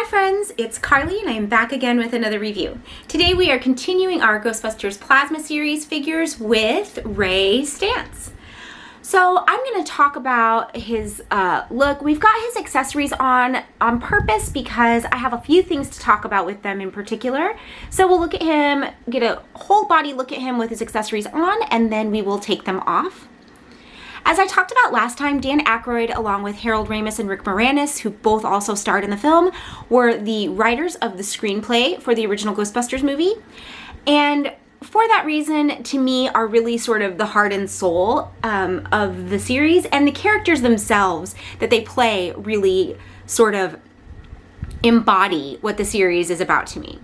friends, it's Carly and I am back again with another review. Today we are continuing our Ghostbusters Plasma Series figures with Ray Stantz. So I'm going to talk about his look. We've got his accessories on purpose because I have a few things to talk about with them in particular. So we'll look at him, get a whole body look at him with his accessories on, and then we will take them off. As I talked about last time, Dan Aykroyd, along with Harold Ramis and Rick Moranis, who both also starred in the film, were the writers of the screenplay for the original Ghostbusters movie. And for that reason, to me, are really sort of the heart and soul of the series. And the characters themselves that they play really sort of embody what the series is about to me.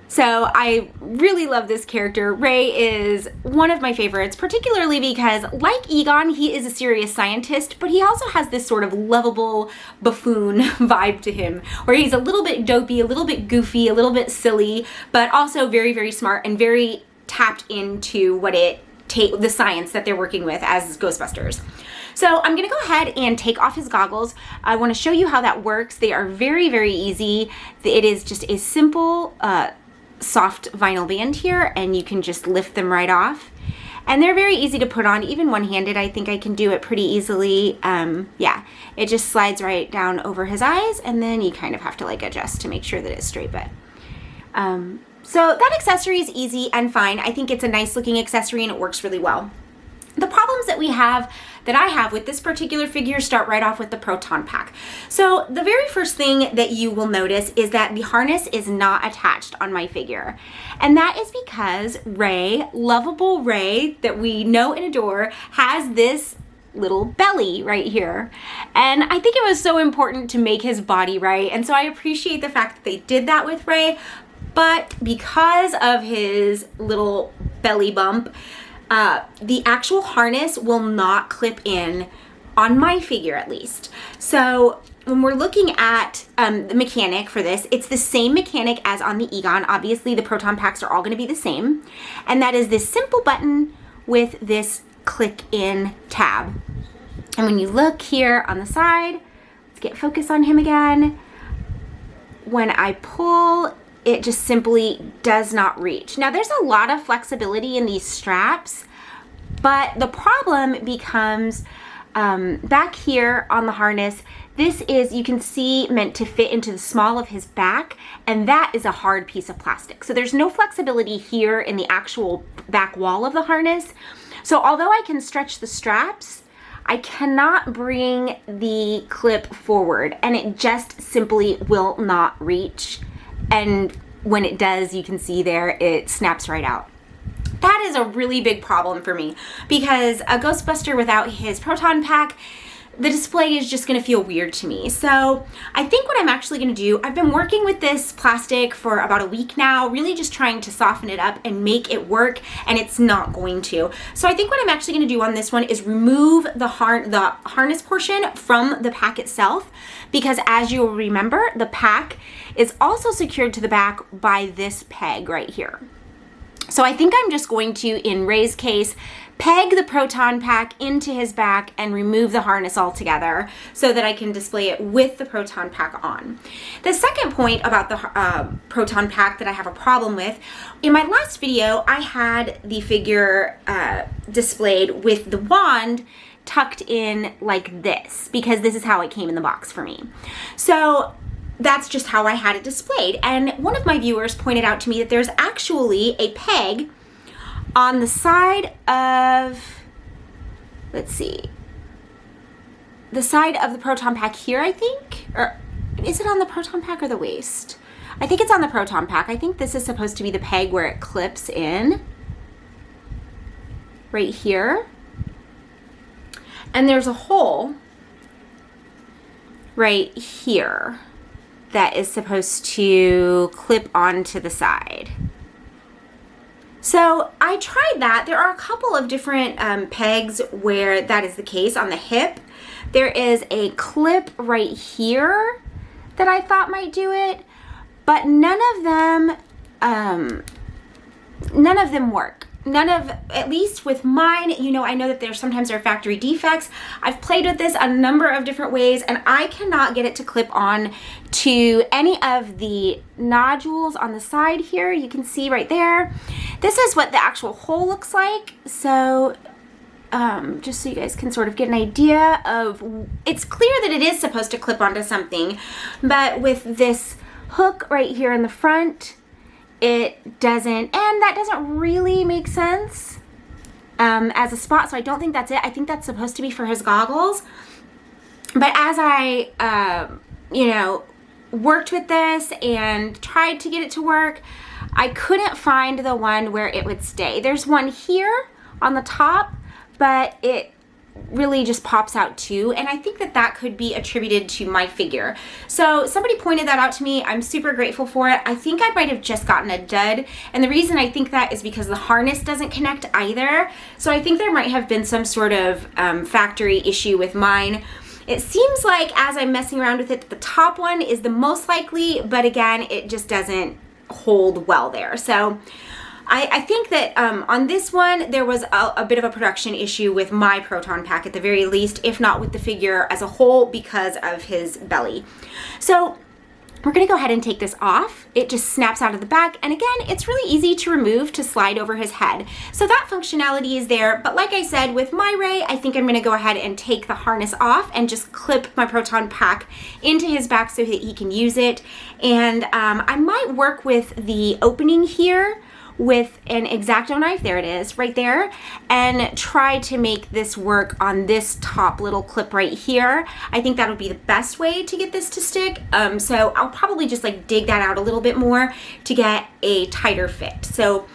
So I really love this character. Ray is one of my favorites, particularly because, like Egon, he is a serious scientist, but he also has this sort of lovable buffoon vibe to him, where he's a little bit dopey, a little bit goofy, a little bit silly, but also very, very smart and very tapped into the science that they're working with as Ghostbusters. So I'm gonna go ahead and take off his goggles. I wanna show you how that works. They are very, very easy. It is just a simple, soft vinyl band here, and you can just lift them right off, and they're very easy to put on, even one-handed. I think I can do it pretty easily. Yeah, it just slides right down over his eyes, and then you kind of have to like adjust to make sure that it's straight. But so that accessory is easy and fine. I think it's a nice looking accessory and it works really well. The problems that I have with this particular figure start right off with the proton pack. So the very first thing that you will notice is that the harness is not attached on my figure. And that is because Ray, lovable Ray that we know and adore, has this little belly right here. And I think it was so important to make his body right. And so I appreciate the fact that they did that with Ray. But because of his little belly bump, the actual harness will not clip in on my figure, at least. So when we're looking at the mechanic for this, it's the same mechanic as on the Egon. Obviously, the proton packs are all going to be the same. And that is this simple button with this click in tab. And when you look here on the side, let's get focus on him again. When I pull, it just simply does not reach. Now there's a lot of flexibility in these straps, but the problem becomes back here on the harness. This is, you can see, meant to fit into the small of his back, and that is a hard piece of plastic. So there's no flexibility here in the actual back wall of the harness. So although I can stretch the straps, I cannot bring the clip forward, and it just simply will not reach. And when it does, you can see there, it snaps right out. That is a really big problem for me because a Ghostbuster without his proton pack, the display is just gonna feel weird to me. So I think what I'm actually gonna do, I've been working with this plastic for about a week now, really just trying to soften it up and make it work, and it's not going to. So I think what I'm actually gonna do on this one is remove the harness portion from the pack itself, because as you'll remember, the pack is also secured to the back by this peg right here. So I think I'm just going to, in Ray's case, peg the proton pack into his back and remove the harness altogether so that I can display it with the proton pack on. The second point about the proton pack that I have a problem with, in my last video, I had the figure displayed with the wand tucked in like this, because this is how it came in the box for me. So that's just how I had it displayed. And one of my viewers pointed out to me that there's actually a peg on the side of, let's see, the side of the proton pack here, I think, or is it on the proton pack or the waist? I think it's on the proton pack. I think this is supposed to be the peg where it clips in right here. And there's a hole right here that is supposed to clip onto the side. So I tried that. There are a couple of different pegs where that is the case. On the hip, there is a clip right here that I thought might do it, but none of them work. none of, at least with mine, you know, I know that sometimes there are factory defects. I've played with this a number of different ways, and I cannot get it to clip on to any of the nodules on the side here. You can see right there. This is what the actual hole looks like. So just so you guys can sort of get an idea of, it's clear that it is supposed to clip onto something, but with this hook right here in the front, it doesn't, and that doesn't really make sense as a spot, so I don't think that's it. I think that's supposed to be for his goggles. But as I, you know, worked with this and tried to get it to work, I couldn't find the one where it would stay. There's one here on the top, but it really just pops out too, and I think that that could be attributed to my figure. So somebody pointed that out to me. I'm super grateful for it. I think I might have just gotten a dud, and the reason I think that is because the harness doesn't connect either. So I think there might have been some sort of factory issue with mine. It seems like as I'm messing around with it, the top one is the most likely, but again, it just doesn't hold well there. So I think that on this one, there was a bit of a production issue with my proton pack at the very least, if not with the figure as a whole, because of his belly. So we're gonna go ahead and take this off. It just snaps out of the back, and again, it's really easy to remove to slide over his head. So that functionality is there, but like I said, with my Ray, I think I'm gonna go ahead and take the harness off and just clip my proton pack into his back so that he can use it. And I might work with the opening here with an X-Acto knife, there it is, right there, and try to make this work on this top little clip right here. I think that would be the best way to get this to stick. So I'll probably just like dig that out a little bit more to get a tighter fit. So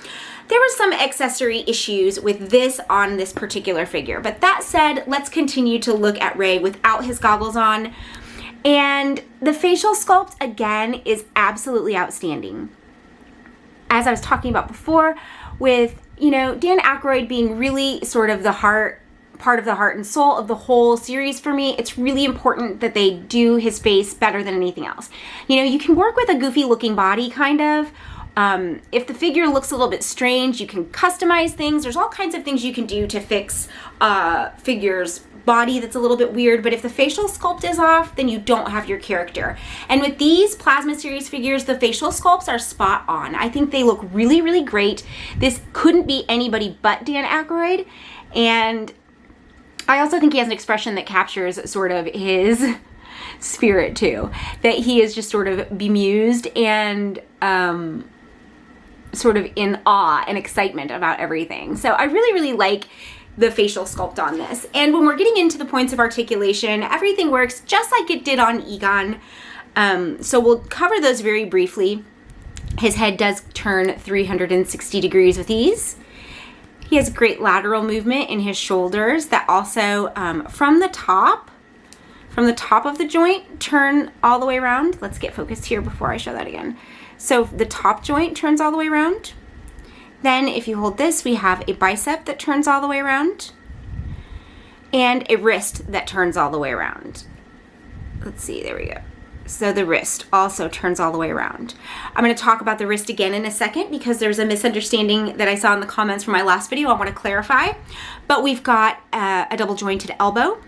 there were some accessory issues with this on this particular figure. But that said, let's continue to look at Ray without his goggles on. And the facial sculpt, again, is absolutely outstanding. As I was talking about before, with, you know, Dan Aykroyd being really sort of the heart, part of the heart and soul of the whole series for me, it's really important that they do his face better than anything else. You know, you can work with a goofy looking body, kind of. If the figure looks a little bit strange, you can customize things. There's all kinds of things you can do to fix figures' body that's a little bit weird, but if the facial sculpt is off, then you don't have your character. And with these Plasma Series figures, the facial sculpts are spot on. I think they look really, really great. This couldn't be anybody but Dan Aykroyd, and I also think he has an expression that captures sort of his spirit too, that he is just sort of bemused and sort of in awe and excitement about everything. So I really, really like the facial sculpt on this. And when we're getting into the points of articulation, everything works just like it did on Egon. So we'll cover those very briefly. His head does turn 360 degrees with ease. He has great lateral movement in his shoulders that also from the top of the joint turn all the way around. Let's get focused here before I show that again. So the top joint turns all the way around. Then if you hold this, we have a bicep that turns all the way around and a wrist that turns all the way around. Let's see, there we go. So the wrist also turns all the way around. I'm going to talk about the wrist again in a second because there's a misunderstanding that I saw in the comments from my last video I want to clarify. But we've got a double jointed elbow.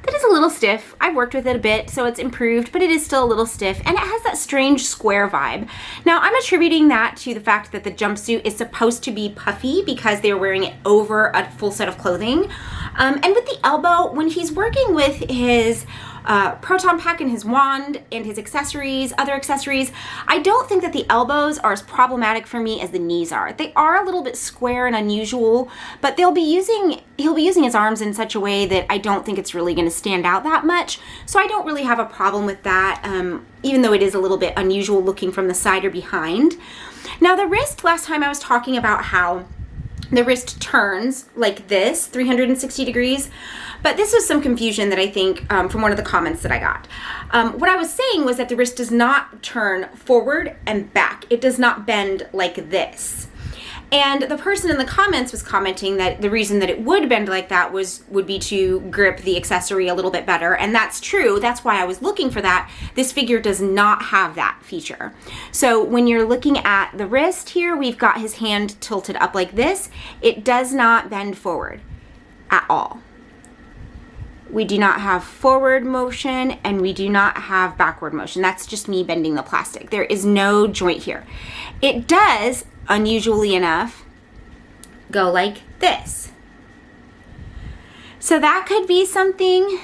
That is a little stiff. I've worked with it a bit, so it's improved, but it is still a little stiff, and it has that strange square vibe. Now, I'm attributing that to the fact that the jumpsuit is supposed to be puffy because they're wearing it over a full set of clothing. And with the elbow, when he's working with his proton pack and his wand and his accessories, other accessories, I don't think that the elbows are as problematic for me as the knees are. They are a little bit square and unusual, but he'll be using his arms in such a way that I don't think it's really going to stand out that much. So I don't really have a problem with that, even though it is a little bit unusual looking from the side or behind. Now the wrist, last time I was talking about how the wrist turns like this, 360 degrees. But this was some confusion that I think from one of the comments that I got. What I was saying was that the wrist does not turn forward and back. It does not bend like this. And the person in the comments was commenting that the reason that it would bend like that would be to grip the accessory a little bit better. And that's true. That's why I was looking for that. This figure does not have that feature. So when you're looking at the wrist here, we've got his hand tilted up like this. It does not bend forward at all. We do not have forward motion and we do not have backward motion. That's just me bending the plastic. There is no joint here. It does, unusually enough, go like this. So that could be something,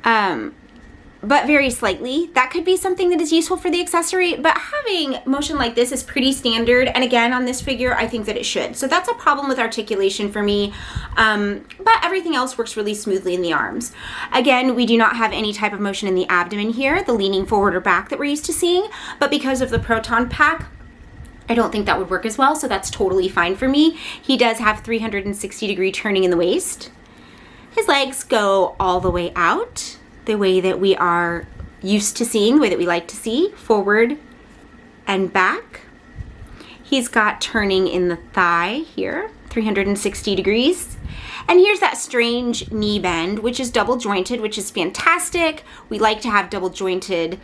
but very slightly. That could be something that is useful for the accessory, but having motion like this is pretty standard. And again, on this figure, I think that it should. So that's a problem with articulation for me, but everything else works really smoothly in the arms. Again, we do not have any type of motion in the abdomen here, the leaning forward or back that we're used to seeing, but because of the proton pack, I don't think that would work as well, so that's totally fine for me. He does have 360-degree turning in the waist. His legs go all the way out, the way that we are used to seeing, the way that we like to see, forward and back. He's got turning in the thigh here, 360 degrees. And here's that strange knee bend, which is double jointed, which is fantastic. We like to have double jointed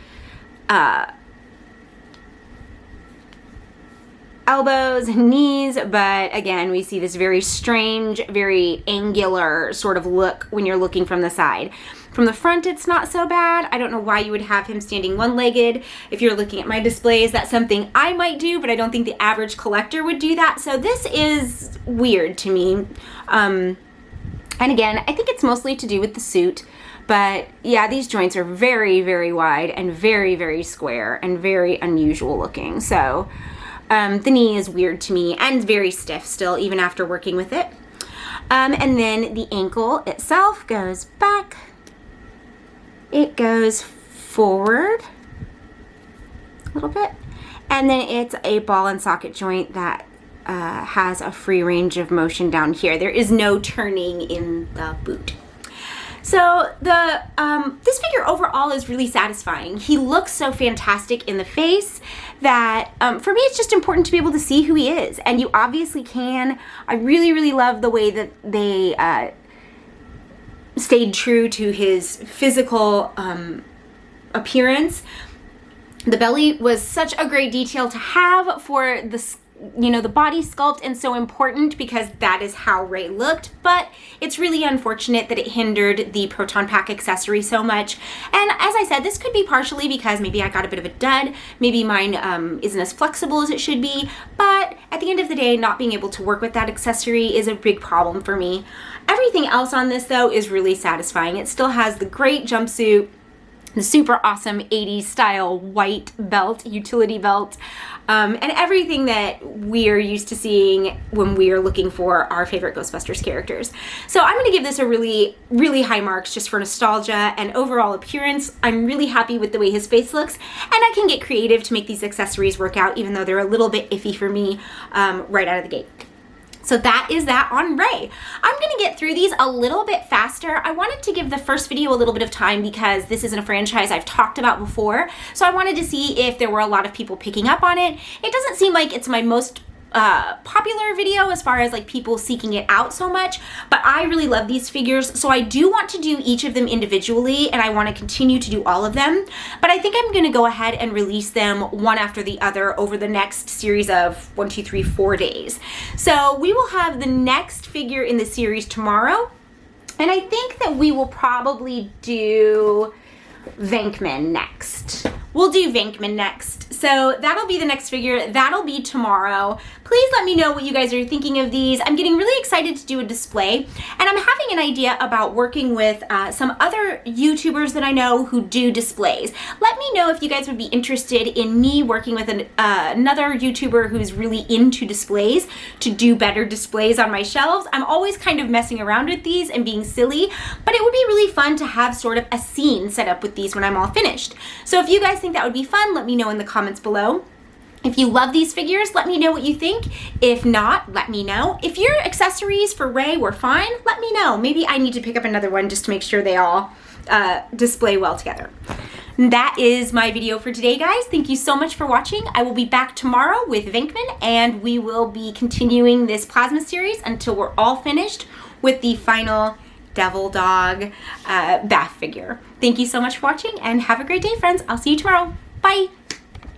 elbows and knees, but again, we see this very strange, very angular sort of look when you're looking from the side. From the front, it's not so bad. I don't know why you would have him standing one-legged. If you're looking at my displays, that's something I might do, but I don't think the average collector would do that. So this is weird to me. And again, I think it's mostly to do with the suit. But yeah, these joints are very, very wide and very, very square and very unusual looking. So the knee is weird to me and very stiff still, even after working with it. And then the ankle itself goes back. It goes forward a little bit. And then it's a ball and socket joint that has a free range of motion down here. There is no turning in the boot. So this figure overall is really satisfying. He looks so fantastic in the face that for me it's just important to be able to see who he is. And you obviously can. I really, really love the way that they stayed true to his physical appearance. The belly was such a great detail to have for the body sculpt, and so important because that is how Ray looked, but it's really unfortunate that it hindered the proton pack accessory so much. And as I said, this could be partially because maybe I got a bit of a dud, maybe mine isn't as flexible as it should be, but at the end of the day, not being able to work with that accessory is a big problem for me. Everything else on this though is really satisfying. It still has the great jumpsuit, the super awesome 80s style white belt, utility belt, and everything that we're used to seeing when we are looking for our favorite Ghostbusters characters. So I'm going to give this a really, really high marks just for nostalgia and overall appearance. I'm really happy with the way his face looks, and I can get creative to make these accessories work out, even though they're a little bit iffy for me right out of the gate. So that is that on Ray. I'm gonna get through these a little bit faster. I wanted to give the first video a little bit of time because this isn't a franchise I've talked about before. So I wanted to see if there were a lot of people picking up on it. It doesn't seem like it's my most popular video as far as like people seeking it out so much, but I really love these figures, so I do want to do each of them individually, and I want to continue to do all of them, but I think I'm going to go ahead and release them one after the other over the next series of 4 days. So we will have the next figure in the series tomorrow, and I think that we will probably do Venkman next. We'll do Venkman next. So that'll be the next figure. That'll be tomorrow. Please let me know what you guys are thinking of these. I'm getting really excited to do a display, and I'm having an idea about working with some other YouTubers that I know who do displays. Let me know if you guys would be interested in me working with another YouTuber who's really into displays to do better displays on my shelves. I'm always kind of messing around with these and being silly, but it would be really fun to have sort of a scene set up with these when I'm all finished. So if you guys think that would be fun, let me know in the comments below. If you love these figures, let me know what you think. If not, let me know. If your accessories for Ray were fine, let me know. Maybe I need to pick up another one just to make sure they all display well together. That is my video for today, guys. Thank you so much for watching. I will be back tomorrow with Venkman, and we will be continuing this plasma series until we're all finished with the final Devil Dog bath figure. Thank you so much for watching, and have a great day, friends. I'll see you tomorrow. Bye.